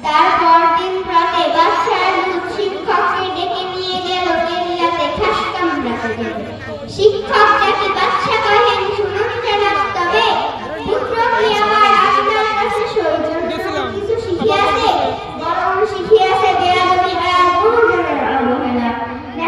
তারপর দিন রাতে বাদশাহ শিক্ষককে ডেকে নিয়ে গেল কেল্লাতে খাস কামড়াতে গেল। শিক্ষক ডাকে বাদশাহ